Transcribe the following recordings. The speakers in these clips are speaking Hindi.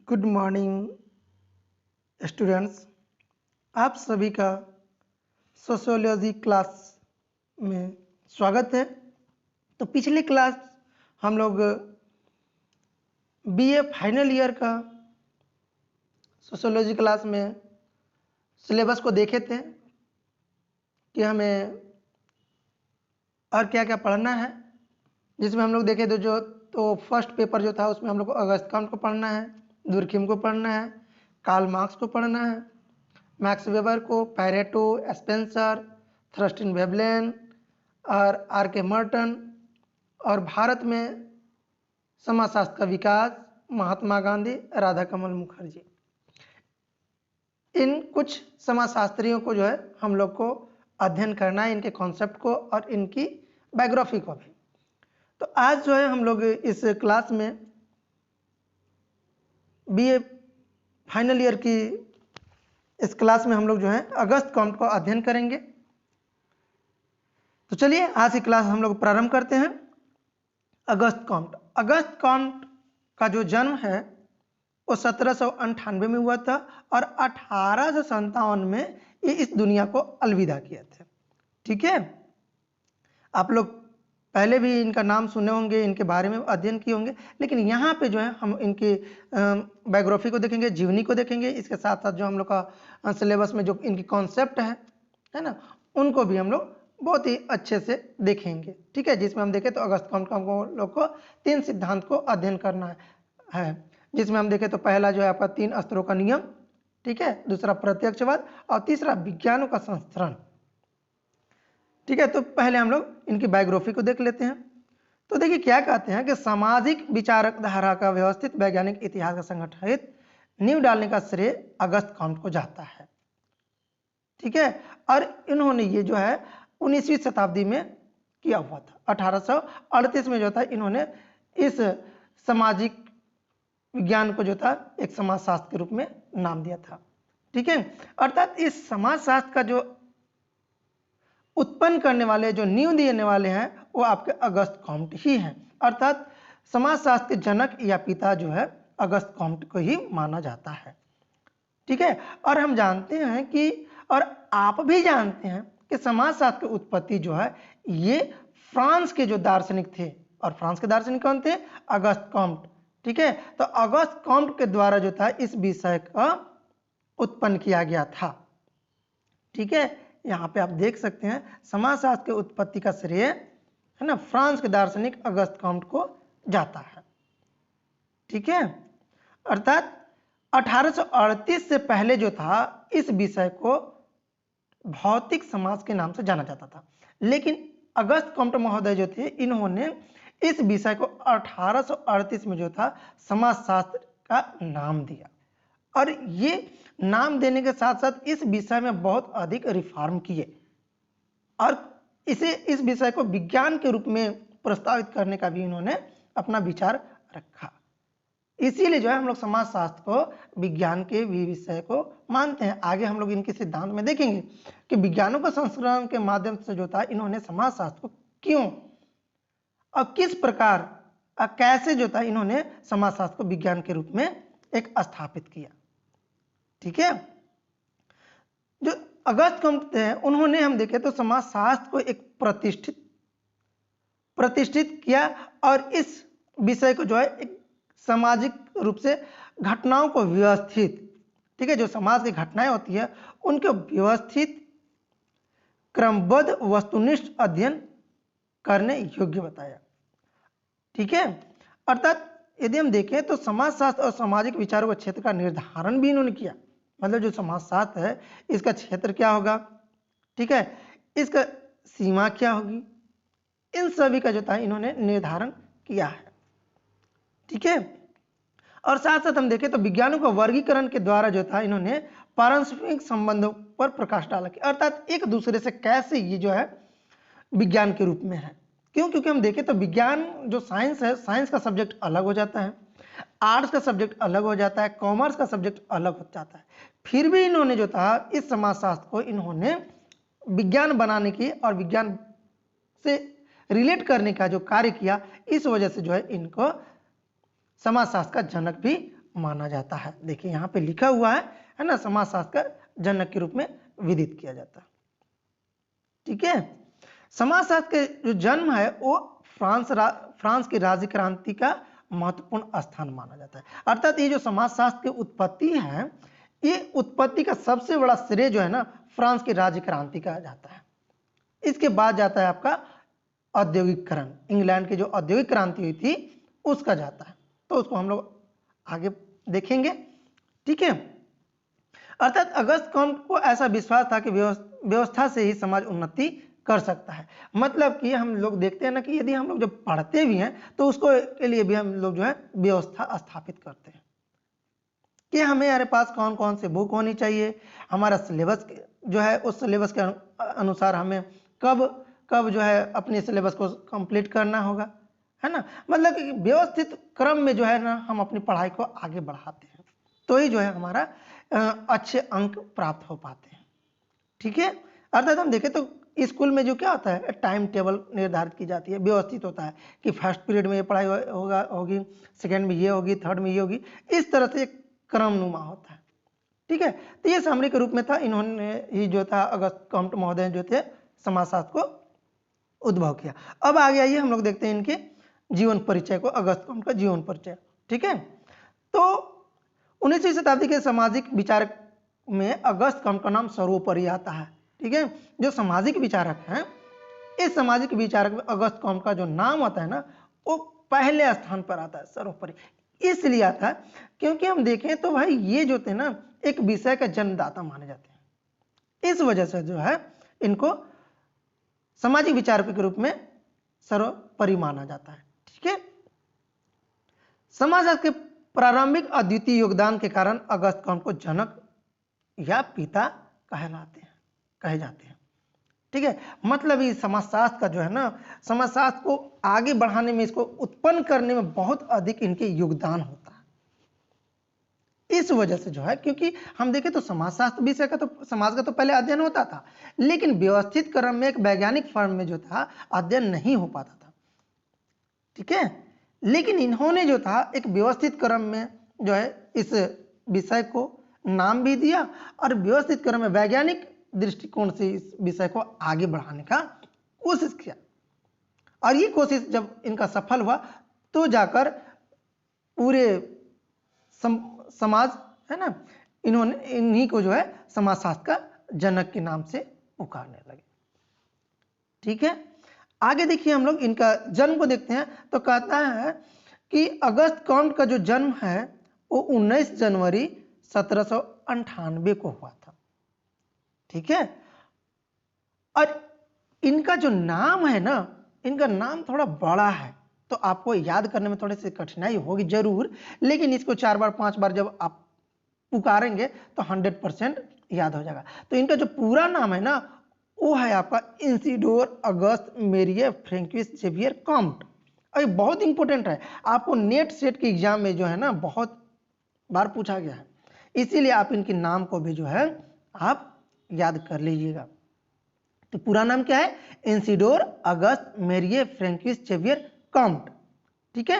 Good morning students. आप सभी का सोशियोलॉजी क्लास में स्वागत है। तो पिछली क्लास हम लोग बीए फाइनल ईयर का सोशियोलॉजी क्लास में सिलेबस को देखे थे कि हमें और क्या क्या पढ़ना है, जिसमें हम लोग देखे तो फर्स्ट पेपर जो था उसमें हम लोग को अगस्त काउंट को पढ़ना है, दुर्खिम को पढ़ना है, कार्ल मार्क्स को पढ़ना है, मैक्स वेबर को, पैरेटो, स्पेंसर, थर्स्टन वेबलेन और आर के मर्टन, और भारत में समाजशास्त्र का विकास महात्मा गांधी, राधा कमल मुखर्जी। इन कुछ समाजशास्त्रियों को जो है हम लोग को अध्ययन करना है, इनके कॉन्सेप्ट को और इनकी बायोग्राफी को भी। तो आज जो है हम लोग इस क्लास में बीए फाइनल ईयर की इस क्लास में हम लोग जो है अगस्त काउंट को अध्ययन करेंगे। तो चलिए आज की क्लास हम लोग प्रारंभ करते हैं। अगस्त काउंट का जो जन्म है वो 1798 में हुआ था और 1857 में ये इस दुनिया को अलविदा किए थे। ठीक है, आप लोग पहले भी इनका नाम सुने होंगे, इनके बारे में अध्ययन किए होंगे, लेकिन यहाँ पे जो है हम इनकी बायोग्राफी को देखेंगे, जीवनी को देखेंगे, इसके साथ साथ जो हम लोग का सिलेबस में जो इनकी कॉन्सेप्ट है ना, उनको भी हम लोग बहुत ही अच्छे से देखेंगे। ठीक है, जिसमें हम देखें तो अगस्त काउंट का हम लोग को 3 सिद्धांत को अध्ययन करना है, जिसमें हम देखें तो पहला जो है आपका 3 स्तरों का नियम, ठीक है, दूसरा प्रत्यक्षवाद और तीसरा विज्ञानों का संस्करण। ठीक है, तो पहले हम लोग इनकी बायोग्राफी को देख लेते हैं। तो देखिए क्या कहते हैं कि सामाजिक विचारक धारा का व्यवस्थित वैज्ञानिक इतिहास का संगठित नींव डालने का श्रेय अगस्त काउंट को जाता है। ठीक है, और इन्होंने ये जो है 19वीं शताब्दी में किया हुआ था। 1838 में जो था इन्होंने इस सामाजिक विज्ञान को जो था एक समाजशास्त्र के रूप में नाम दिया था। ठीक है, अर्थात इस समाजशास्त्र का जो उत्पन्न करने वाले, जो नींव देने वाले हैं, वो आपके अगस्त काउंट ही हैं। अर्थात समाजशास्त्र के जनक या पिता जो है अगस्त काउंट को ही माना जाता है। ठीक है, और हम जानते हैं कि, और आप भी जानते हैं कि समाजशास्त्र की उत्पत्ति जो है ये फ्रांस के जो दार्शनिक थे, और फ्रांस के दार्शनिक कौन थे? अगस्त काउंट। ठीक है, तो अगस्त काउंट के द्वारा जो था इस विषय का उत्पन्न किया गया था। ठीक है, यहाँ पे आप देख सकते हैं समाजशास्त्र के उत्पत्ति का श्रेय है ना फ्रांस के दार्शनिक अगस्त काउंट को जाता है। ठीक है, अर्थात 1838 से पहले जो था इस विषय को भौतिक समाज के नाम से जाना जाता था, लेकिन अगस्त काउंट महोदय जो थे इन्होंने इस विषय को 1838 में जो था समाजशास्त्र का नाम दिया, और ये नाम देने के साथ साथ इस विषय में बहुत अधिक रिफॉर्म किए और इस विषय को विज्ञान के रूप में प्रस्तावित करने का भी इन्होंने अपना विचार रखा। इसीलिए जो है हम लोग समाजशास्त्र को विज्ञान के भी विषय को मानते हैं। आगे हम लोग इनके सिद्धांत में देखेंगे कि विज्ञानों का संस्करण के माध्यम से जो था इन्होंने समाजशास्त्र को क्यों और किस प्रकार और कैसे जो था इन्होंने समाजशास्त्र को विज्ञान के रूप में एक स्थापित किया। ठीक है, जो अगस्त काउंट थे उन्होंने हम देखें तो समाजशास्त्र को एक प्रतिष्ठित किया और इस विषय को जो है एक सामाजिक रूप से घटनाओं को व्यवस्थित, ठीक है, जो समाज की घटनाएं होती है उनको व्यवस्थित क्रमबद्ध वस्तुनिष्ठ अध्ययन करने योग्य बताया। ठीक है, अर्थात यदि हम देखें तो समाजशास्त्र और सामाजिक विचारों के क्षेत्र का निर्धारण भी इन्होंने किया। मतलब जो समाजशास्त्र है इसका क्षेत्र क्या होगा, ठीक है, इसका सीमा क्या होगी, इन सभी का जो था इन्होंने निर्धारण किया है। ठीक है, और साथ साथ हम देखें तो विज्ञानों का वर्गीकरण के द्वारा जो था इन्होंने पारस्परिक संबंधों पर प्रकाश डाला, अर्थात एक दूसरे से कैसे ये जो है विज्ञान के रूप में है। क्यों? क्योंकि हम देखें तो विज्ञान जो साइंस है, साइंस का सब्जेक्ट अलग हो जाता है, आर्ट्स का सब्जेक्ट अलग हो जाता है, कॉमर्स का सब्जेक्ट अलग हो जाता है। फिर भी इन्होंने जो था इस समाजशास्त्र को इन्होंने विज्ञान बनाने की और विज्ञान से रिलेट करने का जो कार्य किया, इस वजह से जो है इनको समाजशास्त्र का जनक भी माना जाता है। देखिए यहाँ पे लिखा हुआ है ना, समाजशास्त्र का जनक के रूप में विदित किया जाता है। ठीक है, समाजशास्त्र के जो जन्म है वो फ्रांस की राज्य क्रांति का महत्वपूर्ण स्थान माना जाता है। अर्थात ये जो समाजशास्त्र की उत्पत्ति है, ये उत्पत्ति का सबसे बड़ा श्रेय जो है ना फ्रांस की राज्य क्रांति का जाता है। इसके बाद जाता है आपका औद्योगिकरण, इंग्लैंड की जो औद्योगिक क्रांति हुई थी उसका जाता है, तो उसको हम लोग आगे देखेंगे। ठीक है, अर्थात अगस्त कॉम्ट को ऐसा विश्वास था कि व्यवस्था से ही समाज उन्नति कर सकता है। मतलब कि हम लोग देखते हैं ना कि यदि हम लोग जब पढ़ते भी हैं तो उसको के लिए भी हम लोग जो है व्यवस्था स्थापित करते हैं कि हमारे पास कौन कौन से बुक होनी चाहिए, हमारा सिलेबस जो है उस सिलेबस के अनुसार हमें कब कब जो है अपने सिलेबस को कंप्लीट करना होगा, है ना। मतलब कि व्यवस्थित क्रम में जो है ना हम अपनी पढ़ाई को आगे बढ़ाते हैं, तो ही जो है हमारा अच्छे अंक प्राप्त हो पाते हैं। ठीक है, अर्थात हम देखें तो स्कूल में जो क्या होता है, टाइम टेबल निर्धारित की जाती है, व्यवस्थित होता है कि फर्स्ट पीरियड में ये पढ़ाई होगी, सेकेंड में ये होगी, थर्ड में ये होगी, इस तरह से क्रमनुमा होता है। ठीक है, तो ये सामरी के रूप में था। इन्होंने ही जो था अगस्त कॉम्ट महोदय जो थे समाजशास्त्र को उद्भव किया। अब आगे आइए हम लोग देखते हैं इनके जीवन परिचय को, अगस्त कॉम्ट का जीवन परिचय। ठीक है, तो 19वीं शताब्दी के सामाजिक विचारक में अगस्त कॉम्ट का नाम सर्वोपरि आता है। ठीक है, जो सामाजिक विचारक हैं, इस सामाजिक विचारक में अगस्त कॉम्ट का जो नाम आता है ना वो पहले स्थान पर आता है, सर्वोपरि इसलिए आता है क्योंकि हम देखें तो भाई ये जो थे ना एक विषय का जन्मदाता माने जाते हैं। इस वजह से जो है इनको सामाजिक विचारक के रूप में सर्वोपरि माना जाता है। ठीक है, समाजशास्त्र के प्रारंभिक अद्वितीय योगदान के कारण अगस्त कॉम्ट को जनक या पिता कहे जाते हैं। ठीक है, मतलब ये समाजशास्त्र का जो है ना, समाजशास्त्र को आगे बढ़ाने में, इसको उत्पन्न करने में बहुत अधिक इनके योगदान होता है। इस वजह से जो है, क्योंकि हम देखें तो समाजशास्त्र विषय का तो समाज का तो पहले अध्ययन होता था, लेकिन व्यवस्थित क्रम में एक वैज्ञानिक फॉर्म में जो था अध्ययन नहीं हो पाता था। ठीक है, लेकिन इन्होंने जो था एक व्यवस्थित क्रम में जो है इस विषय को नाम भी दिया और व्यवस्थित क्रम में वैज्ञानिक दृष्टिकोण से इस विषय को आगे बढ़ाने का कोशिश किया। और ये कोशिश जब इनका सफल हुआ तो जाकर पूरे समाज है ना, इन्हीं को जो है समाजशास्त्र का जनक के नाम से पुकारने लगे। ठीक है, आगे देखिए हम लोग इनका जन्म को देखते हैं। तो कहता है कि अगस्त कॉम्ट का जो जन्म है वो 19 जनवरी 1798 को हुआ था। ठीक है, और इनका जो नाम है ना, इनका नाम थोड़ा बड़ा है तो आपको याद करने में थोड़ी सी कठिनाई होगी जरूर, लेकिन इसको 4 बार 5 बार जब आप पुकारेंगे तो 100% याद हो जाएगा। तो इनका जो पूरा नाम है ना वो है आपका इसिडोर अगस्त मेरिए फ्रैंकोइस जेवियर कॉम्ट। और ये बहुत इंपॉर्टेंट है, आपको नेट सेट के एग्जाम में जो है ना बहुत बार पूछा गया है, इसीलिए आप इनके नाम को भी जो है आप याद कर लीजिएगा। तो पूरा नाम क्या है, इसिडोर अगस्त मेरिए फ्रैंकोइस जेवियर कॉम्ट। ठीक है,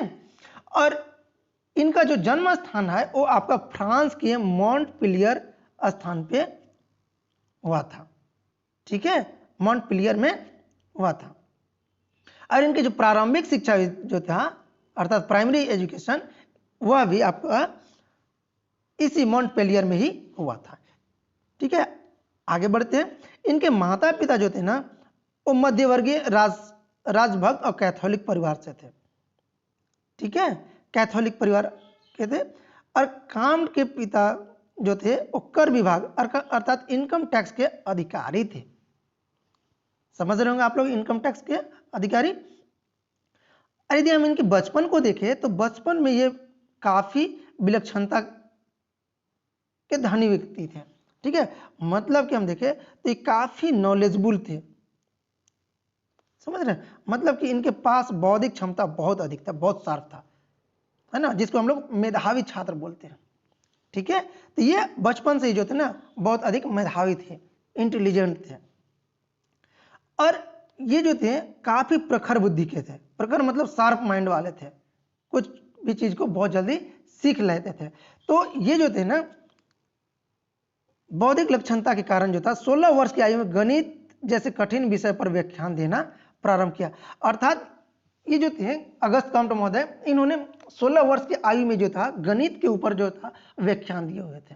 और इनका जो जन्म स्थान है वो आपका फ्रांस के मॉन्टपेलियर स्थान पे हुआ था। ठीक है, मॉन्टपेलियर में हुआ था। और इनकी जो प्रारंभिक शिक्षा जो था अर्थात प्राइमरी एजुकेशन, वह भी आपका इसी मॉन्टपेलियर में ही हुआ था। ठीक है, आगे बढ़ते हैं। इनके माता पिता जो थे ना वो मध्यवर्गीय राजभक्त और कैथोलिक परिवार से थे। ठीक है, कैथोलिक परिवार के थे। और कॉम्ट के पिता जो थे वो कर विभाग अर्थात इनकम टैक्स के अधिकारी थे। समझ रहे होंगे आप लोग, इनकम टैक्स के अधिकारी। यदि हम इनके बचपन को देखें तो बचपन में ये काफी विलक्षणता के धनी व्यक्ति थे। ठीक है, मतलब कि हम देखें तो ये काफी नॉलेजेबल थे। समझ रहे हैं, मतलब कि इनके पास बौद्धिक क्षमता बहुत अधिक था, बहुत शार्प था, है ना, जिसको हम लोग मेधावी छात्र बोलते हैं। ठीक है, तो ये बचपन से ही जो थे ना बहुत अधिक मेधावी थे, इंटेलिजेंट थे। और ये जो थे काफी प्रखर बुद्धि के थे। प्रखर मतलब शार्प माइंड वाले थे, कुछ भी चीज को बहुत जल्दी सीख लेते थे। तो ये जो थे ना बौद्धिक लक्षणता के कारण जो था 16 वर्ष की आयु में गणित जैसे कठिन विषय पर व्याख्यान देना प्रारंभ किया। अर्थात ये जो थे अगस्त कॉम्ट महोदय, इन्होंने 16 वर्ष की आयु में जो था गणित के ऊपर जो था व्याख्यान दिए हुए थे।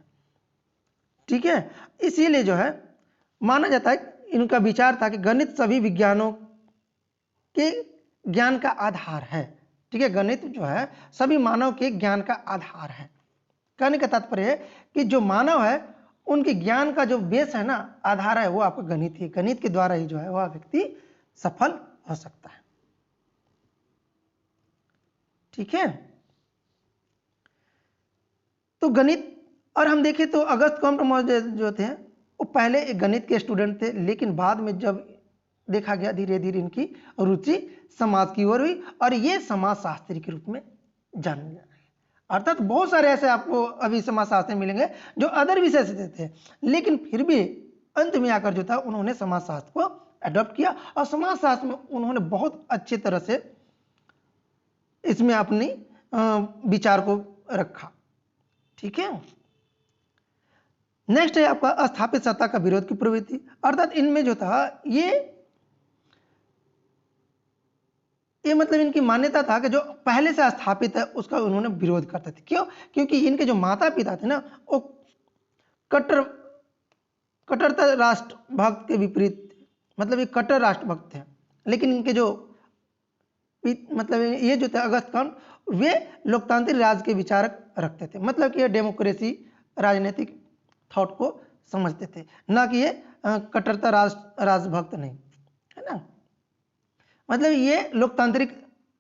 ठीक है, इसीलिए जो है माना जाता है, इनका विचार था कि गणित सभी विज्ञानों के ज्ञान का आधार है। ठीक है, गणित जो है सभी मानव के ज्ञान का आधार है। कहने का तात्पर्य है कि जो मानव है उनके ज्ञान का जो बेस है ना, आधार है, वो आपका गणित ही। गणित के द्वारा ही जो है वह व्यक्ति सफल हो सकता है। ठीक है, तो गणित, और हम देखें तो अगस्त कॉम्ट महोदय जो थे वो पहले एक गणित के स्टूडेंट थे, लेकिन बाद में जब देखा गया धीरे धीरे इनकी रुचि समाज की ओर हुई और ये समाजशास्त्री के रूप में जाने लगे। अर्थात बहुत सारे ऐसे आपको अभी समाजशास्त्री मिलेंगे जो अदर विषय से थे, लेकिन फिर भी अंत में आकर जो था उन्होंने समाजशास्त्र को अडॉप्ट किया और समाजशास्त्र में उन्होंने बहुत अच्छे तरह से इसमें अपनी विचार को रखा। ठीक है, नेक्स्ट है आपका स्थापित सत्ता का विरोध की प्रवृत्ति। अर्थात इनमें जो था ये मतलब इनकी मान्यता था कि जो पहले से स्थापित है उसका उन्होंने विरोध करते थे। क्यों? क्योंकि इनके जो माता पिता थे ना वो कट्टरता राष्ट्रभक्त के विपरीत थे, मतलब ये कट्टर राष्ट्रभक्त थे। लेकिन इनके जो मतलब ये जो थे अगस्त कॉम्ट, वे लोकतांत्रिक राज के विचारक रखते थे, मतलब कि ये डेमोक्रेसी राजनीतिक थॉट को समझते थे, ना कि ये कट्टरता राजभक्त नहीं, है ना। मतलब ये लोकतांत्रिक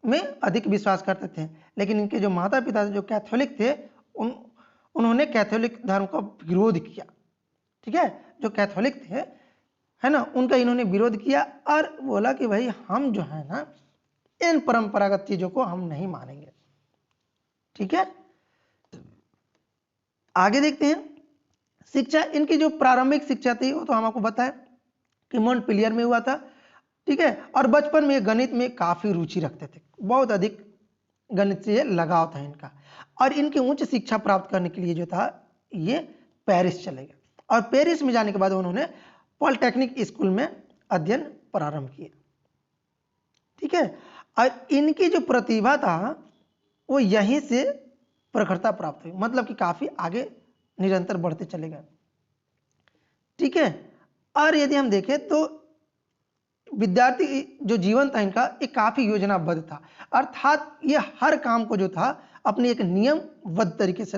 में अधिक विश्वास करते थे। लेकिन इनके जो माता पिता जो कैथोलिक थे उन्होंने कैथोलिक धर्म का विरोध किया। ठीक है, जो कैथोलिक थे, है ना, उनका इन्होंने विरोध किया और बोला कि भाई हम जो है ना इन परंपरागत चीजों को हम नहीं मानेंगे। ठीक है, आगे देखते हैं। शिक्षा, इनकी जो प्रारंभिक शिक्षा थी वो तो हम आपको बताएं कि मॉन्टपेलियर में हुआ था। ठीक है, और बचपन में गणित में काफी रुचि रखते थे, बहुत अधिक गणित से लगाव था इनका। और इनकी उच्च शिक्षा प्राप्त करने के लिए जो था ये पेरिस चले गए और पेरिस में जाने के बाद उन्होंने पॉलिटेक्निक स्कूल में अध्ययन प्रारंभ किया। ठीक है, और इनकी जो प्रतिभा था वो यहीं से प्रखरता प्राप्त हुई, मतलब कि काफी आगे निरंतर बढ़ते चले गए। ठीक है, और यदि हम देखें तो विद्यार्थी जो जीवन था इनका एक काफी योजनाबद्ध था। अर्थात ये हर काम को जो था अपने एक नियमबद्ध तरीके से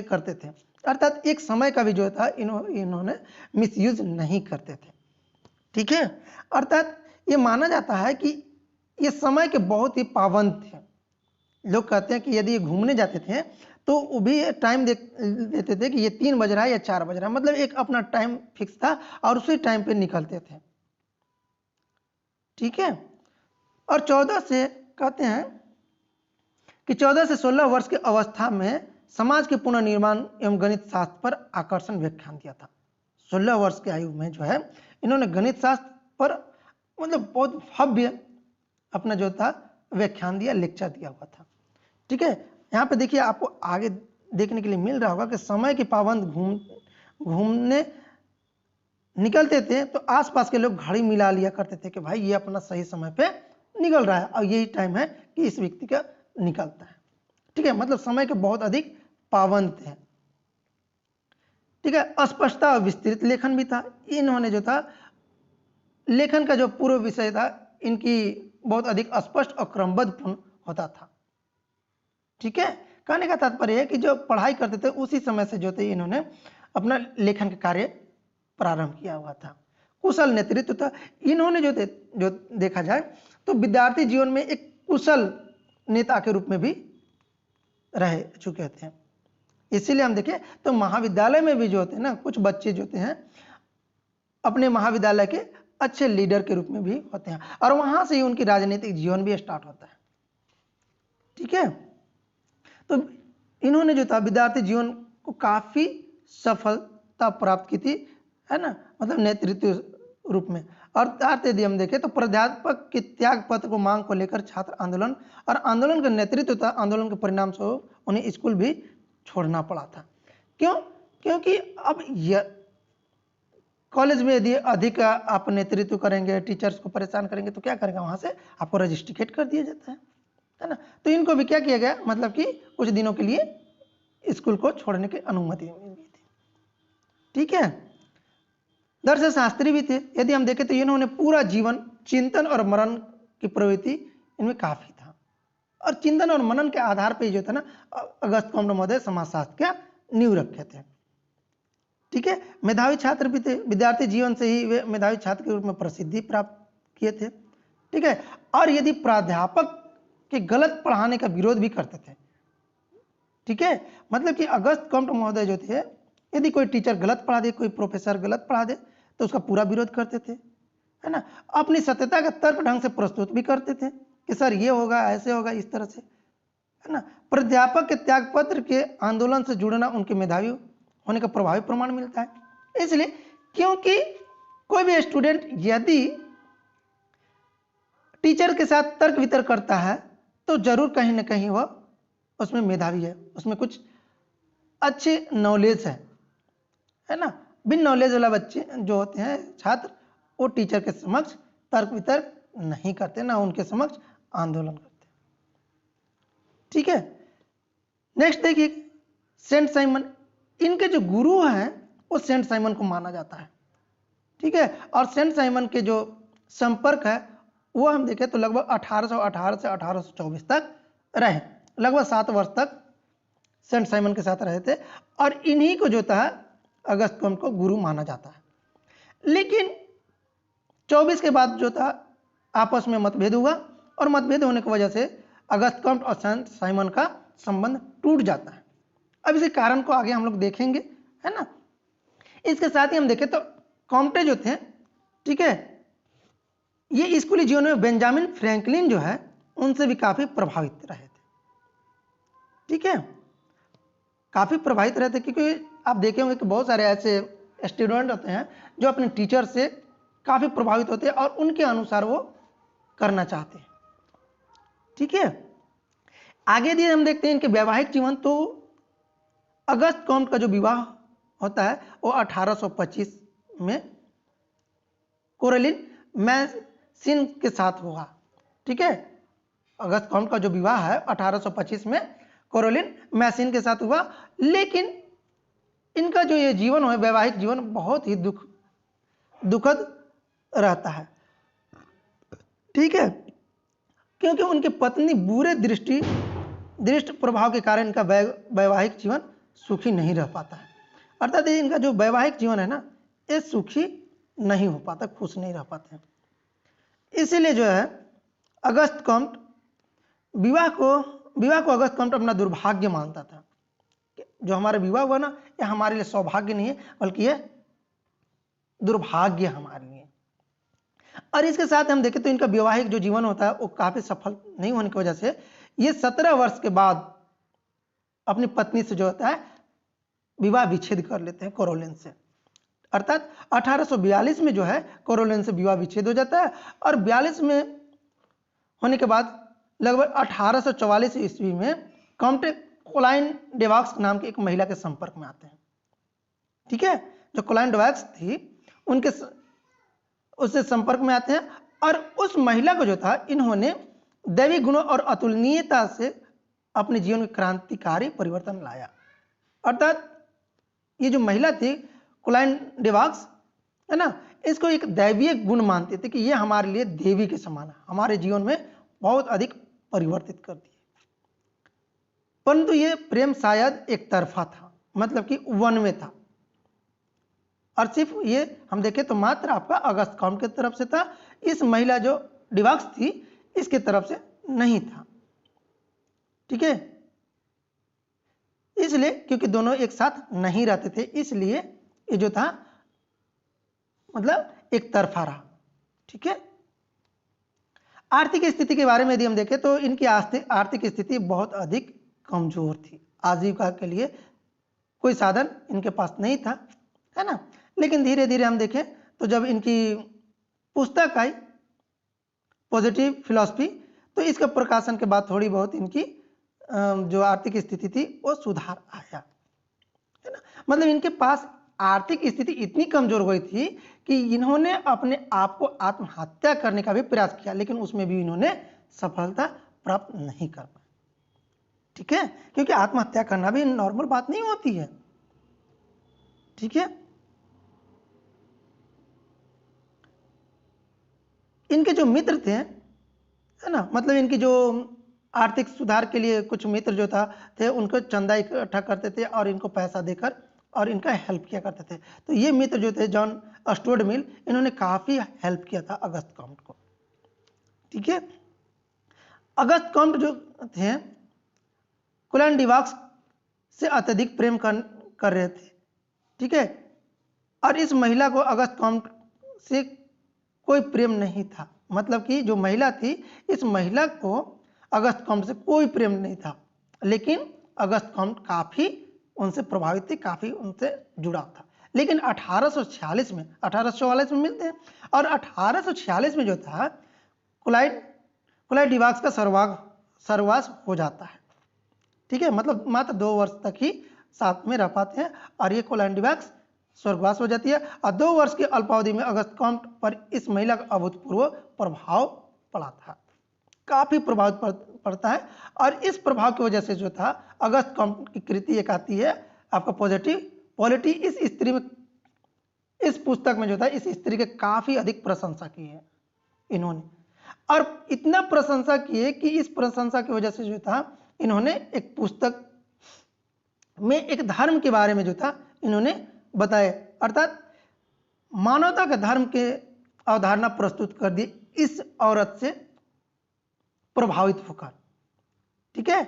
करते थे। अर्थात एक समय का भी जो था इन्होंने मिसयूज नहीं करते थे। ठीक है, अर्थात ये माना जाता है कि ये समय के बहुत ही पाबंद थे। लोग कहते हैं कि यदि ये घूमने जाते थे तो वो भी टाइम देते थे कि ये 3 बज रहा है या 4 बज रहा है, मतलब एक अपना टाइम फिक्स था और उसी टाइम पे निकलते थे। ठीक है, और 14 से कहते हैं कि 14 से 16 वर्ष की अवस्था में समाज के पुनर्निर्माण एवं गणित शास्त्र पर आकर्षण व्याख्यान दिया था। 16 वर्ष की आयु में जो है इन्होंने गणित शास्त्र पर मतलब बहुत भव्य अपना जो था व्याख्यान दिया, लेक्चर दिया हुआ था। ठीक है, यहाँ पे देखिए आपको आगे देखने के लिए मिल रहा होगा कि समय के पाबंद घूमने निकलते थे तो आसपास के लोग घड़ी मिला लिया करते थे कि भाई ये अपना सही समय पे निकल रहा है और यही टाइम है कि इस व्यक्ति का निकलता है। ठीक है, मतलब समय के बहुत अधिक पाबंद थे। ठीक है, अस्पष्टता और विस्तृत लेखन भी था। इन्होंने जो था लेखन का जो पूर्व विषय था इनकी बहुत अधिक स्पष्ट और क्रमबद्ध होता था। ठीक है, कहने का तात्पर्य है कि जो पढ़ाई करते थे उसी समय से जो थे इन्होंने अपना लेखन का कार्य प्रारंभ किया हुआ था। कुशल नेतृत्व था। इन्होंने जो देखा जाए तो विद्यार्थी जीवन में एक कुशल नेता के रूप में भी रह चुके थे। इसीलिए हम देखें तो महाविद्यालय में भी जो होते हैं ना कुछ बच्चे जो होते हैं अपने महाविद्यालय के अच्छे लीडर के रूप में भी होते हैं और वहां से ही उनकी राजनीतिक जीवन भी स्टार्ट होता है। ठीक है, तो इन्होंने जो था विद्यार्थी जीवन को काफी सफलता प्राप्त की थी, है ना, मतलब नेतृत्व रूप में। अर्थात यदि हम देखें तो प्राध्यापक के त्याग पत्र को मांग को लेकर छात्र आंदोलन और आंदोलन का नेतृत्व था। आंदोलन के परिणाम स्वरूप उन्हें स्कूल भी छोड़ना पड़ा था। क्यों? क्योंकि अब कॉलेज में यदि अधिक आप नेतृत्व करेंगे, टीचर्स को परेशान करेंगे तो क्या करेगा, वहां से आपको रजिस्ट्रिकेट कर दिया जाता है ना। तो इनको भी क्या किया गया, मतलब कि कुछ दिनों के लिए स्कूल को छोड़ने की अनुमति मिल गई थी। ठीक है। दरअसल शास्त्री भी थे। यदि हम देखें तो इन्होंने पूरा जीवन चिंतन और मनन की प्रवृत्ति इनमें काफी था, और चिंतन और मनन के आधार पर जो था ना अगस्त कॉम्टे महोदय समाजशास्त्र का नींव रखे थे। ठीक है। मेधावी छात्र भी थे। विद्यार्थी जीवन से ही वे मेधावी छात्र के रूप में प्रसिद्धि प्राप्त किए थे। ठीक है। और यदि प्राध्यापक के गलत पढ़ाने का विरोध भी करते थे। ठीक है। मतलब कि अगस्त कॉम्टे महोदय जो थे, यदि कोई टीचर गलत पढ़ा दे, कोई प्रोफेसर गलत पढ़ा दे, तो उसका पूरा विरोध करते थे, है ना। अपनी सत्यता का तर्क ढंग से प्रस्तुत भी करते थे कि सर ये होगा, ऐसे होगा, इस तरह से, है ना। प्राध्यापक के त्यागपत्र के आंदोलन से जुड़ना उनके मेधावी होने का प्रभावी प्रमाण मिलता है। इसलिए क्योंकि कोई भी स्टूडेंट यदि टीचर के साथ तर्क वितर्क करता है तो जरूर कहीं ना कहीं वह उसमें मेधावी है, उसमें कुछ अच्छे नॉलेज है ना। बिन नॉलेज वाला बच्चे जो होते हैं छात्र, वो टीचर के समक्ष तर्क वितर्क नहीं करते, ना उनके समक्ष आंदोलन करते। ठीक है। नेक्स्ट देखिए सेंट साइमन। इनके जो गुरु हैं वो सेंट साइमन को माना जाता है। ठीक है। और सेंट साइमन के जो संपर्क है वो हम देखें तो लगभग 1818 से 1824 तक रहे, लगभग 7 वर्ष तक सेंट साइमन के साथ रहे थे, और इन्हीं को जो था अगस्त कॉम्टे को गुरु माना जाता है। लेकिन 24 के बाद जो था आपस में मतभेद हुआ, और मतभेद होने की वजह से अगस्त कॉम्टे और सेंट साइमन का संबंध टूट जाता है। अब इसी कारण को आगे हम लोग देखेंगे, है ना। इसके साथ ही हम देखें तो कॉम्टे जो थे, ठीक है, ये स्कूली जीवन में बेंजामिन फ्रैंकलिन जो है उनसे भी काफी प्रभावित रहे थे। ठीक है। काफी प्रभावित रहे थे, क्योंकि आप देखे होंगे कि बहुत सारे ऐसे स्टूडेंट होते हैं जो अपने टीचर से काफी प्रभावित होते हैं और उनके अनुसार वो करना चाहते हैं। ठीक है। आगे यदि हम देखते हैं इनके वैवाहिक जीवन, तो अगस्त कॉम्टे का जो विवाह होता है वो 1825 में कोरेलिन मैसिन के साथ हुआ। ठीक है। अगस्त कॉम्टे का जो विवाह है 1825 में कोरेलिन मैसिन के साथ हुआ, लेकिन इनका जो ये जीवन है, वैवाहिक जीवन, बहुत ही दुखद रहता है। ठीक है। क्योंकि उनकी पत्नी बुरे दृष्ट प्रभाव के कारण इनका वैवाहिक जीवन सुखी नहीं रह पाता है। अर्थात इनका जो वैवाहिक जीवन है ना, ये सुखी नहीं हो पाता, खुश नहीं रह पाते हैं। इसीलिए जो है अगस्त कॉम्टे विवाह को अगस्त कॉम्टे अपना दुर्भाग्य मानता था। जो हमारा विवाह हुआ ना, ये हमारे लिए सौभाग्य नहीं है, बल्कि ये दुर्भाग्य हमारे लिए। और इसके साथ हम देखें तो इनका वैवाहिक जो जीवन होता है वो काफी सफल नहीं होने की वजह से ये 17 वर्ष के बाद अपनी पत्नी से जो होता है विवाह विच्छेद कर लेते हैं कोरोलिन से। अर्थात 1842 में जो है कोरोलिन से विवाह विच्छेद हो जाता है, और 42 में होने के बाद लगभग 1844 ईस्वी में कॉम्टे कोलाइन डेवाक्स नाम की एक महिला के संपर्क में आते हैं। ठीक है। जो कोलाइन डेवाक्स थी उनके उससे संपर्क में आते हैं, और उस महिला को जो था इन्होंने दैवी गुणों और अतुलनीयता से अपने जीवन में क्रांतिकारी परिवर्तन लाया। अर्थात ये जो महिला थी कोलाइन डेवाक्स, है ना, इसको एक दैवीय गुण मानते थे कि ये हमारे लिए देवी के समान है, हमारे जीवन में बहुत अधिक परिवर्तित कर दिए। परंतु ये प्रेम शायद एक तरफा था, मतलब कि वन में था, और सिर्फ ये हम देखें तो मात्र आपका अगस्त कॉम्टे की तरफ से था। इस महिला जो डेवाक्स थी इसके तरफ से नहीं था। ठीक है। इसलिए क्योंकि दोनों एक साथ नहीं रहते थे, इसलिए ये जो था मतलब एक तरफा रहा। ठीक है। आर्थिक स्थिति के बारे में यदि हम देखें तो इनकी आर्थिक स्थिति बहुत अधिक कमजोर थी। आजीविका के लिए कोई साधन इनके पास नहीं था, है ना। लेकिन धीरे धीरे हम देखें तो जब इनकी पुस्तक आई पॉजिटिव फिलॉसफी, तो इसके प्रकाशन के बाद थोड़ी बहुत इनकी जो आर्थिक स्थिति थी वो सुधार आया, है ना। मतलब इनके पास आर्थिक स्थिति इतनी कमजोर हुई थी कि इन्होंने अपने आप को आत्महत्या करने का भी प्रयास किया, लेकिन उसमें भी इन्होंने सफलता प्राप्त नहीं कर पाए। ठीक है, क्योंकि आत्महत्या करना भी नॉर्मल बात नहीं होती है। ठीक है, इनके जो मित्र थे, है ना, मतलब इनकी जो आर्थिक सुधार के लिए कुछ मित्र जो थे उनको चंदा इकट्ठा करते थे और इनको पैसा देकर और इनका हेल्प किया करते थे। तो ये मित्र जो थे जॉन स्टुअर्ट मिल, इन्होंने काफ़ी हेल्प किया था अगस्त कॉम्ट को। ठीक है, अगस्त कॉम्ट जो थे कोलन डिवाक्स से अत्यधिक प्रेम कर रहे थे। ठीक है, और इस महिला को अगस्त कॉम्ट से कोई प्रेम नहीं था। मतलब कि जो महिला थी, इस महिला को अगस्त कॉम्ट से कोई प्रेम नहीं था, लेकिन अगस्त कॉम्ट काफ़ी उनसे प्रभावित थे, काफ़ी उनसे जुड़ा था। लेकिन 1846 में 1844 में मिलते हैं, और 1846 में जो था कोलाइड डिवाक्स का सर्ववास हो जाता है। ठीक है, मतलब मात्र 2 वर्ष तक ही साथ में रह पाते हैं और ये कोलाइड डिवाक्स स्वर्गवास हो जाती है। और 2 वर्ष की अल्पावधि में अगस्त कॉम्ट पर इस महिला का अभूतपूर्व प्रभाव पड़ा था, काफी प्रभावित पड़ता है। और इस प्रभाव की वजह से जो था अगस्त कॉम्ट की कृति एक आती है आपका पॉजिटिव पॉलिटी। इस स्त्री में, इस पुस्तक में जो था इस स्त्री के काफी अधिक प्रशंसा की है इन्होंने, और इतना प्रशंसा की है कि इस प्रशंसा की वजह से जो था इन्होंने एक पुस्तक में एक धर्म के बारे में जो था इन्होंने बताया, अर्थात मानवता के धर्म के अवधारणा प्रस्तुत कर दी इस औरत से प्रभावित होकर। ठीक है,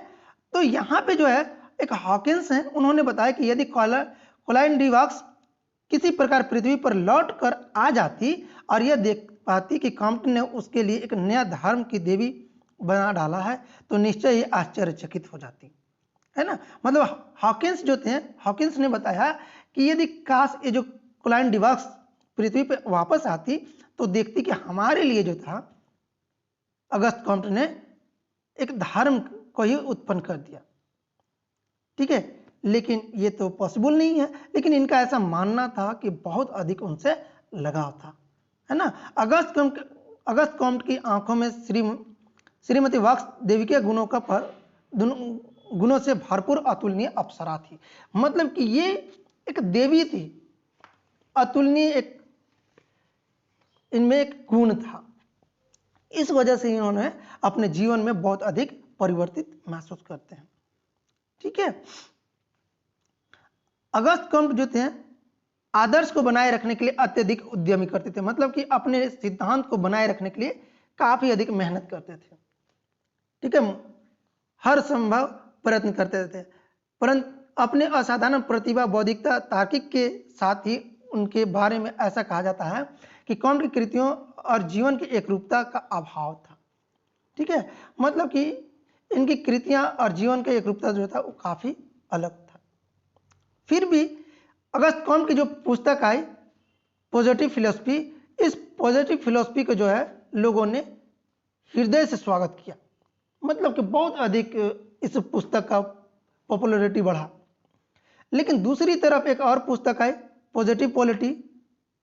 तो यहां पे जो है एक हॉकिंस है, उन्होंने बताया कि यदि कोलाइड डिवाक्स किसी प्रकार पृथ्वी पर लौट कर आ जाती और यह देख पाती कि कॉम्ट ने उसके लिए एक नया धर्म की देवी बना डाला है, तो निश्चय ही आश्चर्यचकित हो जाती, है ना। मतलब हॉकिंस जो थे, हॉकिंस ने बताया कि यदि काश ये जो कोलाइड डिवाक्स पृथ्वी पर वापस आती तो देखती कि हमारे लिए जो था अगस्त कॉम्ट ने एक धर्म को ही उत्पन्न कर दिया। ठीक है, लेकिन ये तो पॉसिबल नहीं है, लेकिन इनका ऐसा मानना था कि बहुत अधिक उनसे लगाव था, है ना। अगस्त कॉम्ट की आंखों में श्रीमती वाक्स देवी के गुणों से भरपूर अतुलनीय अप्सरा थी। मतलब कि ये एक देवी थी, अतुलनीय एक इनमें एक गुण था। इस वजह से इन्होंने अपने जीवन में बहुत अधिक परिवर्तित महसूस करते हैं। ठीक है, अगस्त कॉम्ट जो थे आदर्श को बनाए रखने के लिए अत्यधिक उद्यमी करते थे। मतलब कि अपने सिद्धांत को बनाए रखने के लिए काफी अधिक मेहनत करते थे। ठीक है, हर संभव प्रयत्न करते थे, परंतु अपने असाधारण प्रतिभा, बौद्धिकता, तार्किक के साथ ही उनके बारे में ऐसा कहा जाता है कि कॉम्ट की कृतियों और जीवन की एकरूपता का अभाव था। ठीक है, मतलब कि इनकी कृतियां और जीवन की एकरूपता जो था वो काफी अलग था। फिर भी अगस्त कॉम्ट की जो पुस्तक आई पॉजिटिव फिलॉसफी, इस पॉजिटिव फिलॉसफी को जो है लोगों ने हृदय से स्वागत किया। मतलब कि बहुत अधिक इस पुस्तक का पॉपुलैरिटी बढ़ा। लेकिन दूसरी तरफ एक और पुस्तक आई पॉजिटिव पॉलिटी,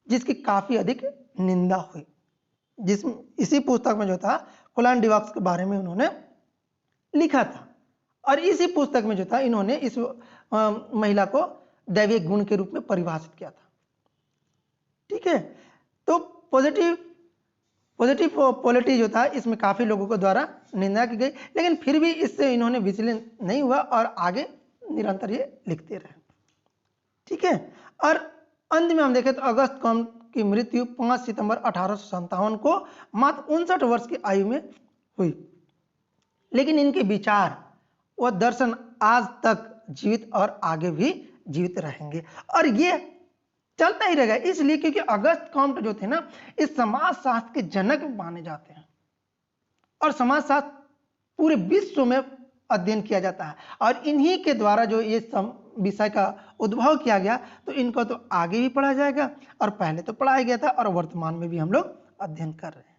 जिसकी काफी अधिक निंदा हुई। इसी पुस्तक में जो था कोलाइड डिवाक्स के बारे में उन्होंने लिखा था, और इसी पुस्तक में जो था इन्होंने इस महिला को दैवीय गुण के रूप में परिभाषित किया था। ठीक है, तो पॉजिटिव पॉलिटी जो था इसमें काफी लोगों के द्वारा निंदा की गई, लेकिन फिर भी इससे इन्होंने विचलित नहीं हुआ और आगे निरंतर ये लिखते रहे। ठीक है, और अंत में हम देखें तो अगस्त कॉम्ट की मृत्यु 5 सितंबर 1857 को मात्र 59 वर्ष की आयु में हुई। लेकिन इनके विचार व दर्शन आज तक जीवित और आगे भी जीवित रहेंगे, और ये चलता ही रहेगा। इसलिए क्योंकि अगस्त कॉम्ट जो थे ना, इस समाजशास्त्र के जनक माने जाते हैं, और समाजशास्त्र पूरे विश्व में अध्ययन किया जाता है, और इन्हीं के द्वारा जो ये विषय का उद्भव किया गया, तो इनको तो आगे भी पढ़ा जाएगा और पहले तो पढ़ाया गया था और वर्तमान में भी हम लोग अध्ययन कर रहे हैं।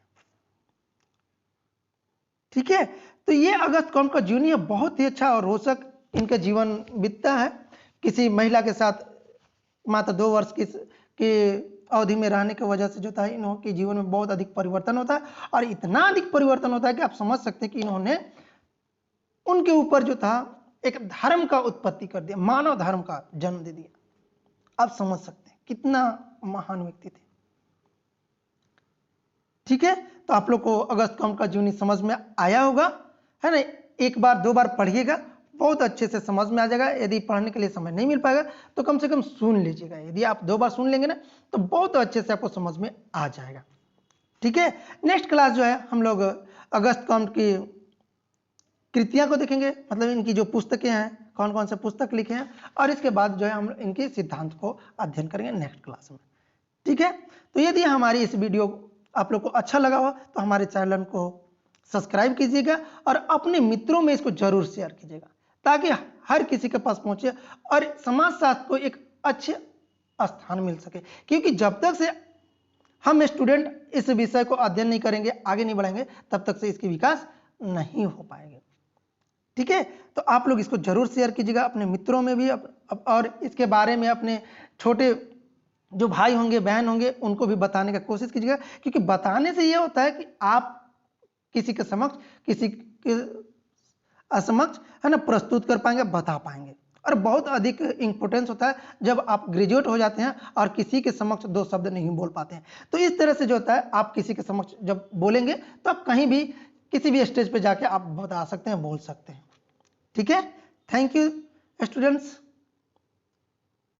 ठीक है, तो ये अगस्त कॉम्ट का जीवनी बहुत ही अच्छा और रोचक इनका जीवन बीतता है। किसी महिला के साथ मात्र 2 वर्ष की अवधि में रहने की वजह से जो था इनके जीवन में बहुत अधिक परिवर्तन होता है, और इतना अधिक परिवर्तन होता है कि आप समझ सकते हैं कि इन्होंने उनके ऊपर जो था एक धर्म का उत्पत्ति कर दिया, मानव धर्म का जन्म दे दिया। आप समझ सकते हैं कितना महान व्यक्ति थे। ठीक है, तो आप लोग को अगस्त कॉम्ट का जीवनी समझ में आया होगा, है ना। एक बार 2 बार पढ़िएगा, बहुत अच्छे से समझ में आ जाएगा। यदि पढ़ने के लिए समय नहीं मिल पाएगा तो कम से कम सुन लीजिएगा। यदि आप 2 बार सुन लेंगे ना तो बहुत अच्छे से आपको समझ में आ जाएगा। ठीक है, नेक्स्ट क्लास जो है हम लोग अगस्त कॉम्ट की कृतियां को देखेंगे, मतलब इनकी जो पुस्तकें हैं, कौन कौन से पुस्तक लिखे हैं, और इसके बाद जो है हम इनके सिद्धांत को अध्ययन करेंगे नेक्स्ट क्लास में। ठीक है, तो यदि हमारी इस वीडियो आप लोग को अच्छा लगा हो तो हमारे चैनल को सब्सक्राइब कीजिएगा और अपने मित्रों में इसको जरूर शेयर कीजिएगा, ताकि हर किसी के पास पहुंचे और समाजशास्त्र को एक अच्छे स्थान मिल सके। क्योंकि जब तक से हम स्टूडेंट इस विषय को अध्ययन नहीं करेंगे, आगे नहीं बढ़ेंगे, तब तक से इसकी विकास नहीं हो पाएगा। ठीक है, तो आप लोग इसको जरूर शेयर कीजिएगा अपने मित्रों में भी, और इसके बारे में अपने छोटे जो भाई होंगे, बहन होंगे, उनको भी बताने का कोशिश कीजिएगा। क्योंकि बताने से ये होता है कि आप किसी के समक्ष, किसी के असमक्ष, है ना, प्रस्तुत कर पाएंगे, बता पाएंगे। और बहुत अधिक इंपॉर्टेंस होता है जब आप ग्रेजुएट हो जाते हैं और किसी के समक्ष 2 शब्द नहीं बोल पाते हैं। तो इस तरह से जो होता है, आप किसी के समक्ष जब बोलेंगे तो आप कहीं भी किसी भी स्टेज पे जाके आप बता सकते हैं, बोल सकते हैं। ठीक है, थैंक यू स्टूडेंट्स।